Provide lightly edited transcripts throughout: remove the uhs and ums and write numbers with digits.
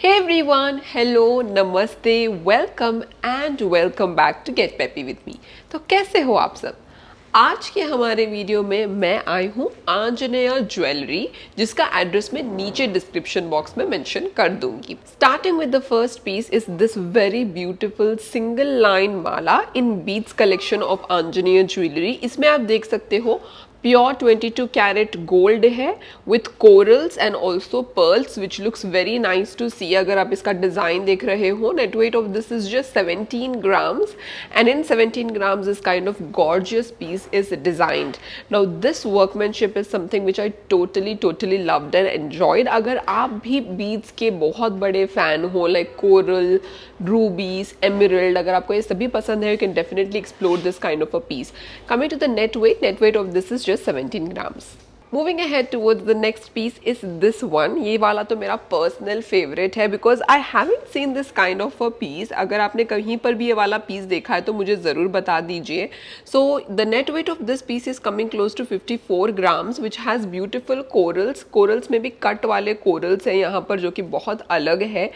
Hey everyone, hello, namaste, welcome and welcome back to Get Peppy with me। तो कैसे हो आप सब? आज के हमारे वीडियो में मैं आई हूँ आंजनेया ज्वेलरी, जिसका एड्रेस मैं नीचे डिस्क्रिप्शन बॉक्स में मेंशन कर दूंगी। Starting with the first piece is this very beautiful single line mala in beads collection of Anjaneya jewellery. इसमें आप देख सकते हो प्योर 22 कैरेट गोल्ड है with corals and also pearls which looks very nice to see. अगर आप इसका डिजाइन देख रहे हो, net weight of this is just 17 grams and in 17 grams this kind of gorgeous piece is designed. Now this workmanship is something which I totally loved and enjoyed. अगर आप भी beads के बहुत बड़े फैन हो, लाइक कोरल, रूबीज, एमरल्ड, अगर आपको ये सभी पसंद है, you can definitely explore this kind of a piece. Coming to the net weight of this is just 17 grams. Moving ahead towards the next piece is this one. ये वाला तो मेरा पर्सनल फेवरेट है because I haven't seen this kind of a piece. अगर आपने कहीं पर भी ये वाला पीस देखा है तो मुझे ज़रूर बता दीजिए। So the net weight of this piece is coming close to 54 grams which has beautiful corals. Corals में भी कट वाले corals हैं यहाँ पर जो कि बहुत अलग है।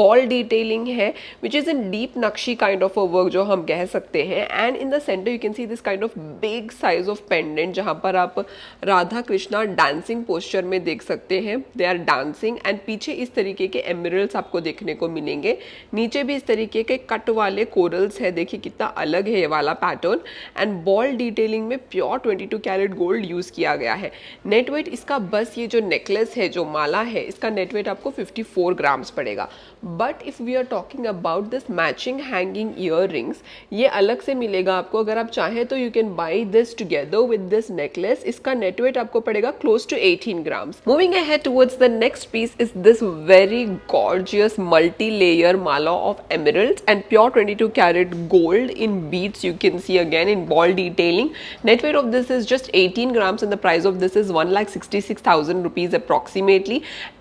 बॉल डिटेलिंग है which is in deep नक्शी kind of a work जो हम कह सकते हैं। And in the center you can see this kind of big size of pendant जहाँ पर आप राधा कृष्णा डांसिंग पोस्चर में देख सकते हैं। दे आर डांसिंग एंड पीछे इस तरीके के एमरल्ड्स आपको देखने को मिलेंगे। नीचे भी इस तरीके के कट वाले कोरल्स है। देखिए कितना अलग है ये वाला पैटर्न। एंड बॉल डिटेलिंग में प्योर 22 कैरेट गोल्ड यूज किया गया है। नेट वेट इसका बस ये जो नेकलेस है, जो माला है, इसका नेट वेट आपको 54 ग्राम्स पड़ेगा। But if we are talking about this matching hanging earrings, ये अलग से मिलेगा आपको। अगर आप चाहें तो you can buy this together with this necklace. इसका नेट वेट आपको पड़ेगा close to 18 grams. Moving ahead towards the next piece is this very gorgeous multi-layer mala of emeralds and pure 22 carat gold in beads. You can see again in ball detailing. Net weight of this is just 18 grams and the price of this is 1,66,000 rupees approximately.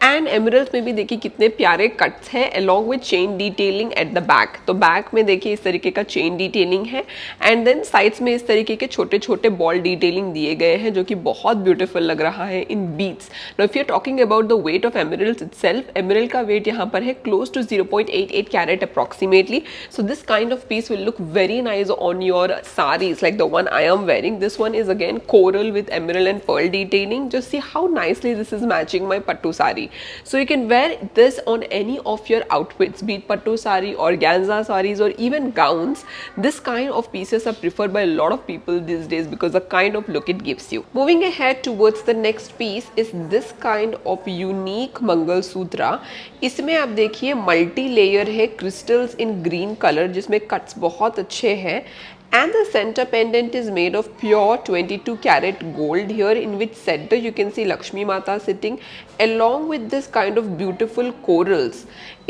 And emeralds में भी देखिए कितने प्यारे cuts हैं along with chain detailing at the back. तो back में देखिए इस तरीके का chain detailing है and then sides में इस तरीके के छोटे छोटे ball detailing दिए गए हैं जो कि बहुत ब्यूटीफुल लग रहा है in beads. Now if you are talking about the weight of emeralds itself, emerald का वेट यहाँ पर है close to 0.88 carat approximately. So this kind of piece will look very nice on your sarees like the one I am wearing. This one is again coral with emerald and pearl detailing. Just see how nicely this is matching my pattu saree. So you can wear this on any of your outfits, be it pattu saree, organza sarees or even gowns. This kind of pieces are preferred by a lot of people these days because the kind of look it gives you. Moving ahead towards the next piece is this kind of unique मंगल सूत्रा। इसमें आप देखिए multi layer है, crystals इन green colour जिसमें cuts बहुत अच्छे हैं। And the center pendant is made of pure 22 carat gold. Here in which center you can see Lakshmi Mata sitting along with this kind of beautiful corals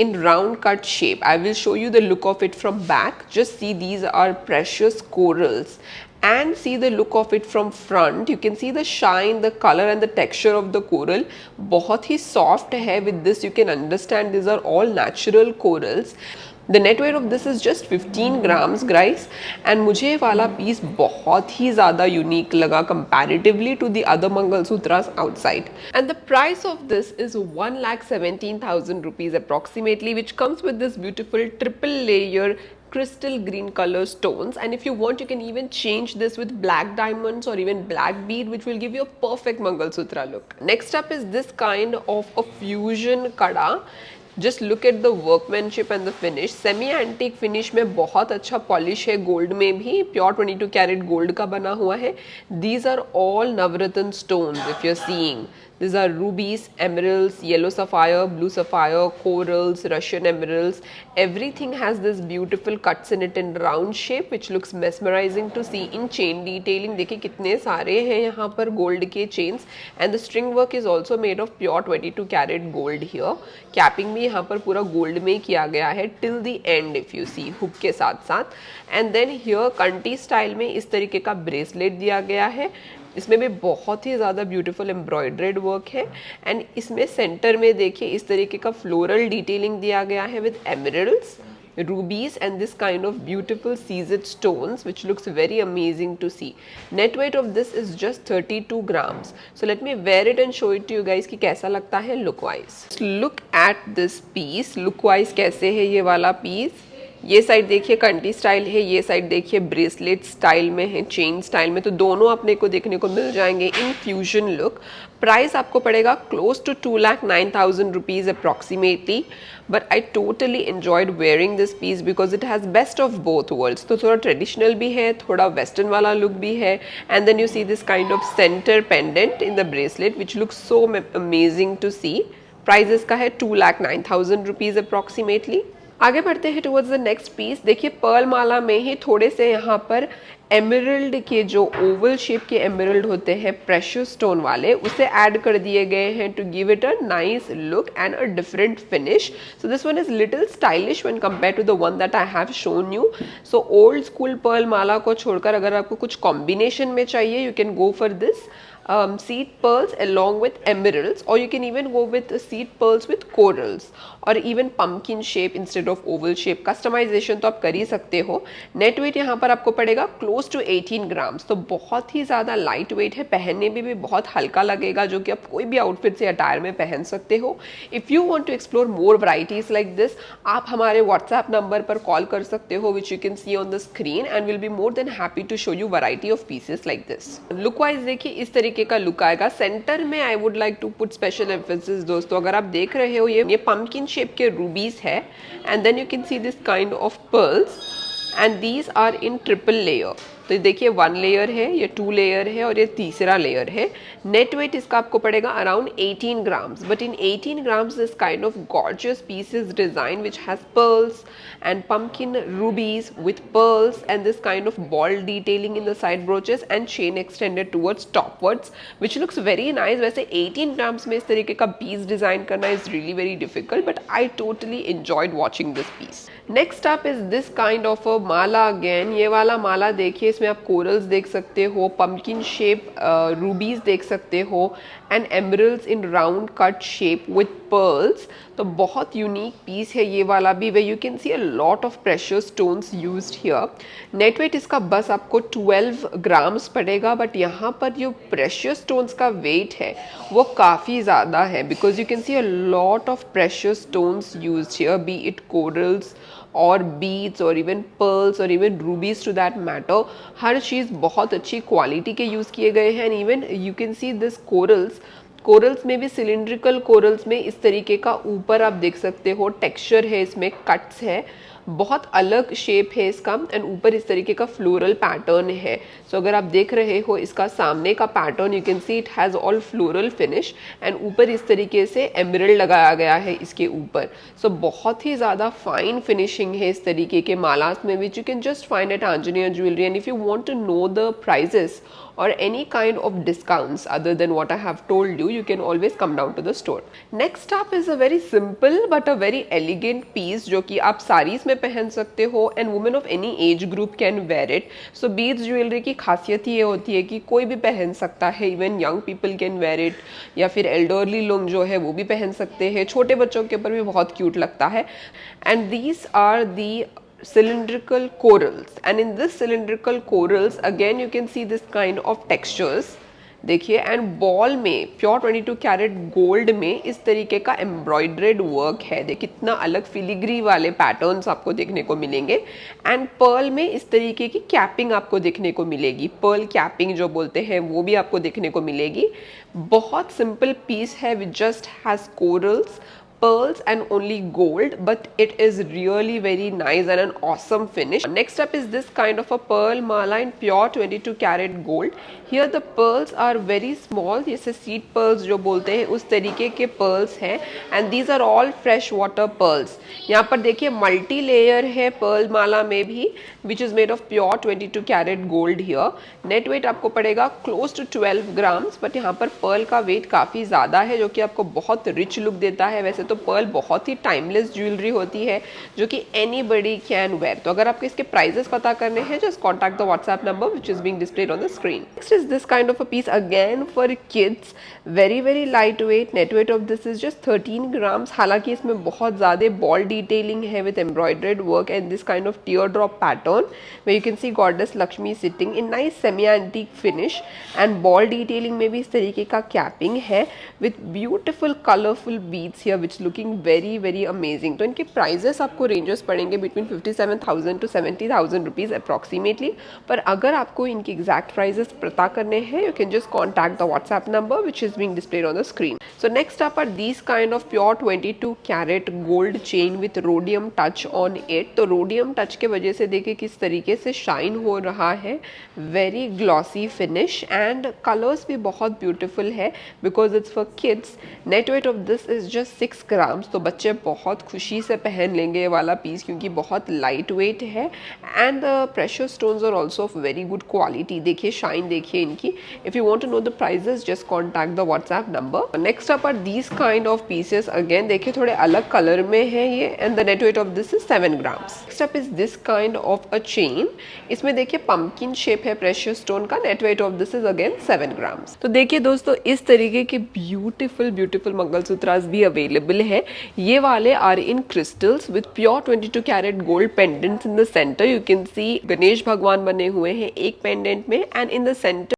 in round cut shape. I will show you the look of it from back. Just see, these are precious corals. And see the look of it from front. You can see the shine, the color and the texture of the coral. बहुत ही soft है. With this you can understand these are all natural corals. The net weight of this is just 15 grams guys and मुझे ये वाला piece बहुत ही ज़्यादा unique लगा comparatively to the other Mangalsutras outside. And the price of this is 1,17,000 rupees approximately, which comes with this beautiful triple layer crystal green color stones. And if you want you can even change this with black diamonds or even black bead, which will give you a perfect Mangalsutra look. Next up is this kind of a fusion kada. Just look at the workmanship and the finish. Semi antique finish में बहुत अच्छा polish है। Gold में भी pure 22 carat gold का बना हुआ है। These are all Navratna stones if you're seeing. These are rubies, emeralds, yellow sapphire, blue sapphire, corals, Russian emeralds. Everything has this beautiful cuts in it in round shape which looks mesmerizing to see. In chain detailing देखिए कितने सारे हैं यहाँ पर gold के chains and the string work is also made of pure 22 carat gold here. Capping भी यहाँ पर पूरा गोल्ड में किया गया है till the end if you see, hook के साथ साथ। and then here कंटी स्टाइल में इस तरीके का ब्रेसलेट दिया गया है। इसमें भी बहुत ही ज़्यादा ब्यूटीफुल एम्ब्रॉयड्रेड वर्क है एंड इसमें सेंटर में देखिए इस तरीके का फ्लोरल डिटेलिंग दिया गया है with emeralds rubies and this kind of beautiful seized stones which looks very amazing to see. Net weight of this is just 32 grams. So let me wear it and show it to you guys कि कैसा लगता है look wise. Look at this piece. Look wise कैसे है ये वाला piece? ये side देखिए कंटी स्टाइल है, ये साइड देखिए ब्रेसलेट स्टाइल में है, चेन स्टाइल में, तो दोनों अपने को देखने को मिल जाएंगे इन फ्यूजन लुक. प्राइस आपको पड़ेगा close to 2,09,000 rupees approximately. But I totally enjoyed wearing this piece because it has best of both worlds. तो थोड़ा ट्रेडिशनल भी है, थोड़ा वेस्टर्न वाला लुक भी है. And then you see this kind of centre pendant in the bracelet which looks so amazing to see. Price इसका है 2,09,000 रुपीज़ अप्रॉक्सीमेटली. आगे बढ़ते हैं टुवर्ड्स द नेक्स्ट पीस. देखिए पर्ल माला में ही थोड़े से यहाँ पर एमरल्ड के जो ओवल शेप के एमरल्ड होते हैं प्रेशियस स्टोन वाले, उसे ऐड कर दिए गए हैं to give it a nice look and a different finish. So this one is little stylish when compare to the one that I have shown you. So old school pearl mala को छोड़कर अगर आपको कुछ combination में चाहिए, you can go for this seed pearls along with emeralds, or you can even go with seed pearls with corals or even pumpkin shape instead of oval shape. Customization तो आप कर ही सकते हो. नेट वेट यहाँ पर आपको पड़ेगा close to 18 grams, तो बहुत ही ज़्यादा लाइट वेट है, पहनने में भी बहुत हल्का लगेगा, जो कि आप कोई भी आउटफिट से अटायर में पहन सकते हो. If you want to explore more varieties like this, आप हमारे व्हाट्सएप नंबर पर कॉल कर सकते हो which you can see on the screen, and will be more than happy to show you variety of pieces like this. Look wise देखिए इस तरीके का लुक आएगा. सेंटर में I would like to put special emphasis दोस्तों. अगर आप देख रहे हो ये पंपकिन शेप के रूबीज है, and then you can see this kind of pearls, and these are in triple layer. तो देखिए 1 लेयर है, ये 2 लेयर है और ये तीसरा लेयर है. नेट वेट इसका आपको पड़ेगा around 18 grams. But in 18 grams this kind of gorgeous pieces design which has pearls and pumpkin rubies with pearls and this kind of ball detailing in the side brooches and chain extended towards topwards which looks very nice. वैसे 18 grams में इस तरीके का piece design करना is really very difficult, but I totally enjoyed watching this piece. Next up is this kind of a Mala again. ये वाला माला देखिए, इसमें आप कोरल्स देख सकते हो, pumpkin shape rubies देख सकते हो and emeralds in round cut shape with pearls. तो बहुत यूनिक पीस है ये वाला भी, where you can see a lot of precious stones used here. Net weight इसका बस आपको 12 ग्राम्स पड़ेगा, बट यहाँ पर जो प्रेशियस स्टोन्स का वेट है वो काफ़ी ज़्यादा है, because you can see a lot of precious stones used here, be it corals और बीड्स और इवन पर्ल्स और even rubies to that matter. हर चीज़ बहुत अच्छी क्वालिटी के यूज़ किए गए हैं. And even you can see this corals में भी सिलिंड्रिकल कोरल्स में इस तरीके का ऊपर आप देख सकते हो टेक्सचर है, इसमें कट्स है, बहुत अलग शेप है इसका, एंड ऊपर इस तरीके का फ्लोरल पैटर्न है. सो अगर आप देख रहे हो इसका सामने का pattern, you can see it has all floral finish, and ऊपर इस तरीके से एमरल्ड लगाया गया है इसके ऊपर. सो बहुत ही ज़्यादा फाइन फिनिशिंग है इस तरीके के मालास में, which you can just find at Anjaneya jewellery. And if you want to know the prices or any kind of discounts other than what I have told you, you can always come down to the store. Next up is a very simple but a very elegant piece जो कि आप साड़ीज में पहन सकते हो, and women of any age group can wear it. So beads jewelry की खासियत ये होती है कि कोई भी पहन सकता है, even young people can wear it, या फिर elderly लोग जो है वो भी पहन सकते हैं, छोटे बच्चों के ऊपर भी बहुत क्यूट लगता है. And these are the cylindrical corals, and in this cylindrical corals again you can see this kind of textures. देखिए, एंड बॉल में प्योर 22 कैरेट गोल्ड में इस तरीके का एम्ब्रॉयड्रेड वर्क है. देखिए कितना अलग फिलिग्री वाले पैटर्न्स आपको देखने को मिलेंगे. एंड पर्ल में इस तरीके की कैपिंग आपको देखने को मिलेगी, पर्ल कैपिंग जो बोलते हैं वो भी आपको देखने को मिलेगी. बहुत सिंपल पीस है which just has corals, pearls and only gold, but it is really very nice and an awesome finish. Next up is this kind of a pearl mala in pure 22 karat gold. Here the pearls are very small, जैसे seed pearls जो बोलते हैं उस तरीके के pearls हैं, and these are all fresh water pearls. यहाँ पर देखिए मल्टी लेयर है pearl माला में भी, which is made of pure 22 karat gold here. Net weight आपको पड़ेगा close to 12 grams, but यहाँ पर pearl का weight काफ़ी ज़्यादा है जो कि आपको बहुत rich look देता है. वैसे तो तो पर्ल बहुत ही टाइमलेस ज्वेलरी होती है जो कि एनीबडी कैन वेयर। तो अगर आपको इसके प्राइजेस पता करने हैं, just contact the WhatsApp number which is being displayed on the screen. Next is this kind of a piece again for kids, very light weight. Net weight of this is just 13 grams. हालांकि इसमें बहुत ज़्यादा ball detailing है with embroidered work and this kind of teardrop pattern where you can see goddess Lakshmi sitting in nice semi antique finish and ball detailing में भी इस तरीके का कैपिंग है with beautiful colorful beads here which looking very amazing। तो इनके prices आपको ranges पड़ेंगे between 57,000 to 70,000 rupees approximately। पर अगर आपको इनके एग्जैक्ट प्राइजेस पता करने हैं, you can just contact the WhatsApp number which is being displayed on the screen। So next up are these kind of pure 22 carat gold chain with rhodium touch on it। तो rhodium touch के वजह से देखिए किस तरीके से shine हो रहा है, very glossy finish and colours भी बहुत ब्यूटीफुल है because it's for kids. Net weight of this is just 6 grams. तो बच्चे बहुत खुशी से पहन लेंगे ये वाला पीस क्योंकि बहुत लाइट वेट है and the precious stones are also of very good quality. देखिए शाइन देखिए इनकी। If you want to know the prices just contact the WhatsApp number. Next up are these kind of pieces, again देखिए थोड़े अलग colour में है ये and the net weight of this is 7 grams. Next up is this kind of a chain. इसमें देखिए pumpkin shape है precious stone का। Net weight of this is again 7 grams. तो देखिए दोस्तों इस तरीके के ब्यूटीफुल मंगलसूत्रास भी अवेलेबल है। ये वाले are in crystals with pure 22 carat gold pendants in the centre. You can see Ganesh भगवान बने हुए हैं एक पेंडेंट में एंड इन द सेंटर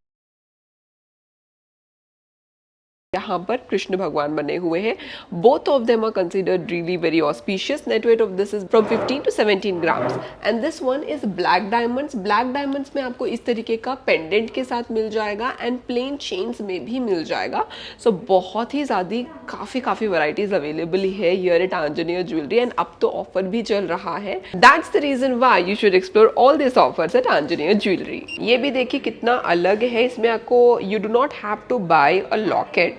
यहाँ पर कृष्ण भगवान बने हुए हैं। Both of them are considered really very auspicious. Net weight of this is from 15 to 17 grams and this one is black diamonds. Black diamonds में आपको इस तरीके का पेंडेंट के साथ मिल जाएगा एंड प्लेन चेन्स में भी मिल जाएगा। सो बहुत ही ज़्यादा काफ़ी वैरायटीज अवेलेबल है here at Anjaneya jewellery and अब तो ऑफर भी चल रहा है। That's the reason why you should explore all this offers at Anjaneya jewellery. ये भी देखिए कितना अलग है। इसमें आपको you do not have to buy a locket,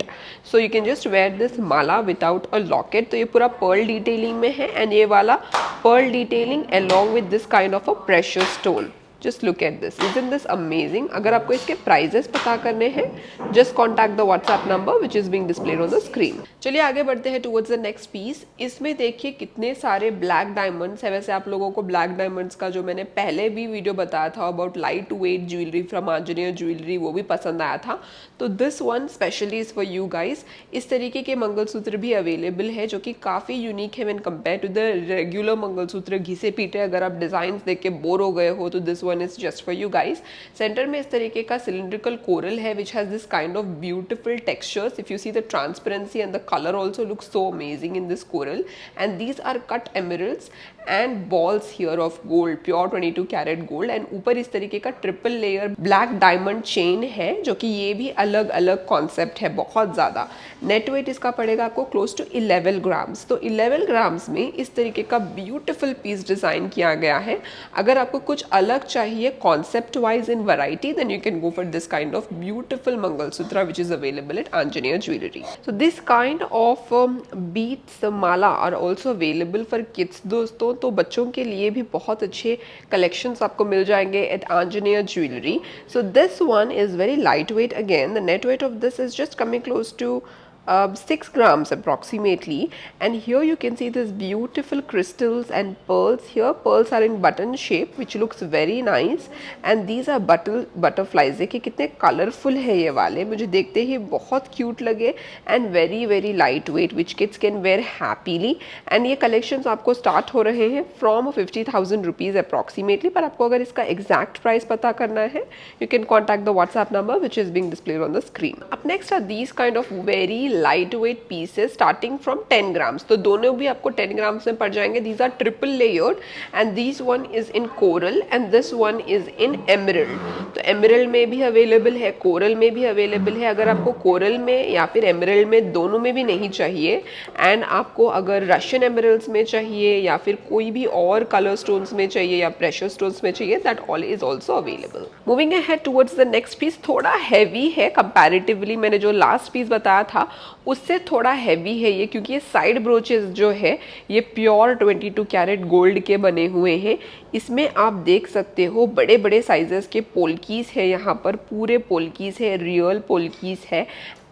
so you can just wear this mala without a locket. तो ये पूरा पर्ल डिटेलिंग में है एंड ये वाला pearl detailing along with this kind of a precious stone। Just look at this, isn't this amazing? अगर आपको इसके प्राइजेस पता करने हैं, just contact the WhatsApp number which is being displayed on the screen। चलिए आगे बढ़ते हैं towards the next piece। इसमें देखिए कितने सारे ब्लैक डायमंड्स है। वैसे आप लोगों को ब्लैक डायमंड्स का जो मैंने पहले भी वीडियो बताया था about light weight jewellery from Anjaneya jewellery, वो भी पसंद आया था। तो this one specially is for you guys. इस तरीके के मंगलसूत्र भी अवेलेबल है जो कि काफ़ी यूनिक है when compare to the regular mangalsutra घिसे पीटे। अगर आप डिजाइन देख के बोर हो गए हो तो this one is just for you guys। Centre में इस तरीके का cylindrical coral है which has this kind of beautiful textures। If you see the transparency and the color also looks so amazing in this coral and these are cut emeralds and balls here of gold, pure 22 carat gold and ऊपर इस तरीके का triple layer black diamond chain है जो कि ये भी अलग अलग कॉन्सेप्ट है बहुत ज़्यादा। नेट वेट इसका पड़ेगा आपको क्लोज टू 11 ग्राम्स। तो 11 ग्राम्स में इस तरीके का ब्यूटीफुल पीस डिज़ाइन किया गया है। अगर आपको कुछ अलग चाहिए concept wise in variety then you can go for this kind of beautiful mangalsutra which is available at Anjaneya jewellery. So this kind of beads mala are also available for kids दोस्तों। तो बच्चों के लिए भी बहुत अच्छे कलेक्शंस आपको मिल जाएंगे at Anjaneya jewellery. So this one is very light weight again. The net weight of this is just coming close to 6 grams approximately and here you can see this beautiful crystals and pearls here। Pearls are in button shape which looks very nice and these are butterflies। देखिए कितने colourful है ये वाले, मुझे देखते ही बहुत cute लगे and very light weight which kids can wear happily। and ये कलेक्शंस आपको स्टार्ट हो रहे हैं from 50,000 rupees approximately। पर आपको अगर इसका एग्जैक्ट प्राइस पता करना है you can contact the WhatsApp number which is being displayed on the screen। Up next are these kind of very light weight pieces starting from 10 grams. तो दोनों भी आपको 10 ग्राम्स में पड़ जाएंगे। These R triple layered and this one is in coral and this one is in emerald. तो emerald में भी अवेलेबल है, कोरल में भी अवेलेबल है। अगर आपको कोरल में या फिर एमरल्ड में दोनों में भी नहीं चाहिए एंड आपको अगर रशियन एमरल्ड्स में चाहिए या फिर कोई भी और कलर स्टोन्स में चाहिए या प्रेशर स्टोन्स में चाहिए that all is also available. Moving ahead towards the next piece, थोड़ा हैवी है कंपैरेटिवली। मैंने जो लास्ट पीस बताया था उससे थोड़ा हैवी है ये क्योंकि ये साइड ब्रोचेस जो है ये प्योर 22 कैरेट गोल्ड के बने हुए हैं। इसमें आप देख सकते हो बड़े बड़े साइजेस के पोल्कीज है, यहाँ पर पूरे पोल्कीज है, रियल पोल्कीज है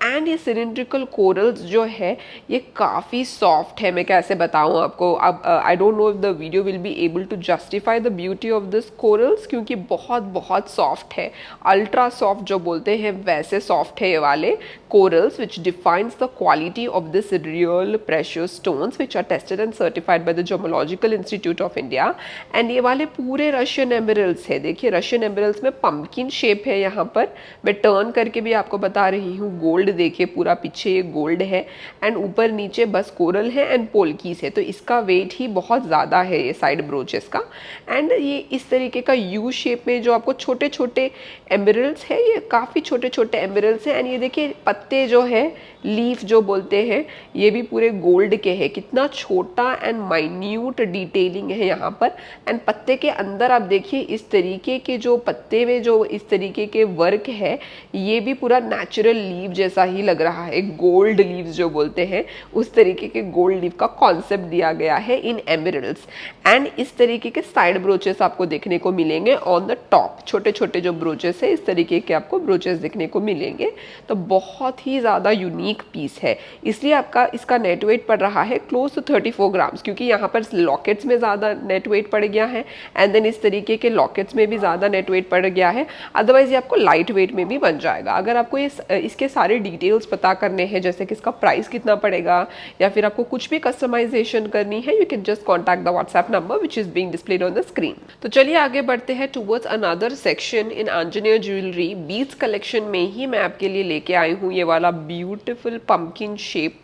एंड ये सिलिंड्रिकल कोरल्स जो है ये काफ़ी सॉफ्ट है। मैं कैसे बताऊँ आपको, अब I don't know if the video will be able to justify the beauty of this corals, क्योंकि बहुत बहुत सॉफ्ट है, अल्ट्रा सॉफ्ट जो बोलते हैं वैसे सॉफ्ट है ये वाले corals, which defines the quality of this real precious stones which are tested and certified by the gemological institute of India. And ये वाले पूरे रशियन एमरल्ड्स है। देखिए रशियन एमरल्ड्स में पंपकिन शेप है, यहाँ पर मैं टर्न करके भी आपको बता रही हूँ। गोल्ड देखिए पूरा पीछे ये गोल्ड है एंड ऊपर नीचे बस कोरल है एंड पोल्कीस है, तो इसका वेट ही बहुत ज़्यादा है ये साइड ब्रोचेस का। एंड ये इस तरीके का यू शेप में जो आपको छोटे छोटे एमरल्ड्स है, ये काफ़ी छोटे छोटे एमरल्ड्स हैं। एंड ये देखिए पत्ते जो है, लीफ जो बोलते हैं, ये भी पूरे गोल्ड के हैं। कितना छोटा एंड माइन्यूट डिटेलिंग है यहाँ पर। एंड पत्ते के अंदर आप देखिए इस तरीके के जो पत्ते में जो इस तरीके के वर्क है, ये भी पूरा नेचुरल लीव जैसा ही लग रहा है। गोल्ड लीव्स जो बोलते हैं उस तरीके के गोल्ड लीव का कॉन्सेप्ट दिया गया है इन एमरल्ड्स। एंड इस तरीके के साइड ब्रोचेस आपको देखने को मिलेंगे ऑन द टॉप। छोटे छोटे जो ब्रोचेस है इस तरीके के आपको ब्रोचेस देखने को मिलेंगे। तो बहुत ही ज़्यादा यूनिक पीस है, इसलिए आपका इसका नेट वेट पड़ रहा है क्लोज टू 34 ग्राम्स, क्योंकि यहाँ पर लॉकेट्स में ज़्यादा नेट वेट पड़ गया है एंड देन इस तरीके के लॉकेट्स में भी ज़्यादा नेट वेट पड़ गया है। अदरवाइज ये आपको लाइट वेट में भी बन जाएगा। अगर आपको इसके सारे डिटेल्स पता करने हैं, जैसे कि इसका प्राइस कितना पड़ेगा या फिर आपको कुछ भी कस्टमाइजेशन करनी है, you can just contact the WhatsApp number which is being displayed on the screen. तो चलिए आगे बढ़ते हैं towards another section in Anjaneya jewellery. Beads collection में ही मैं आपके लिए लेके आई हूँ ये वाला ब्यूटीफुल पंपकिन शेप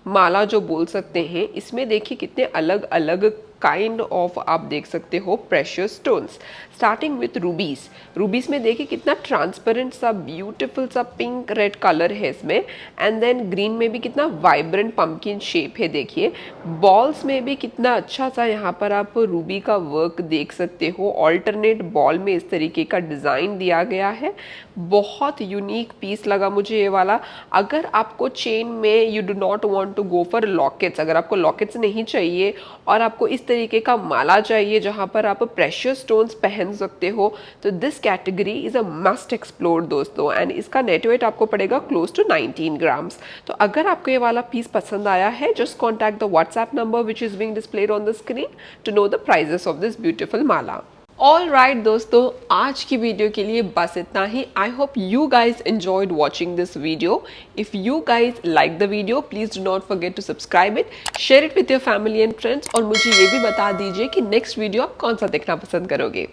माला जो बोल सकते हैं। इसमें देखिए कितने अलग अलग काइंड ऑफ आप देख सकते हो प्रेशियस स्टोन्स, स्टार्टिंग विथ रूबीज। रूबीज में देखिए कितना ट्रांसपेरेंट सा ब्यूटीफुल सा पिंक रेड कलर है इसमें। एंड देन ग्रीन में भी कितना वाइब्रेंट पंपकिन शेप है। देखिए बॉल्स में भी कितना अच्छा सा यहाँ पर आप रूबी का वर्क देख सकते हो। ऑल्टरनेट बॉल में इस तरीके का डिज़ाइन दिया गया है। बहुत यूनिक पीस लगा मुझे ये वाला। अगर आपको चेन में you do not want to go for lockets, अगर आपको लॉकेट्स नहीं चाहिए और आपको इस तरीके का माला चाहिए जहां पर आप प्रेशियस स्टोन्स पहन सकते हो, तो this category is a must explore दोस्तों। एंड इसका नेट वेट आपको पड़ेगा क्लोज टू 19 ग्राम्स। तो अगर आपको ये वाला पीस पसंद आया है, just contact the WhatsApp number which is being displayed on the screen to know the prices of this beautiful mala. All right दोस्तों, आज की वीडियो के लिए बस इतना ही। I hope you guys enjoyed watching this video. If you guys like the video, please do not forget to subscribe it, share it with your family and friends, और मुझे ये भी बता दीजिए कि नेक्स्ट वीडियो आप कौन सा देखना पसंद करोगे।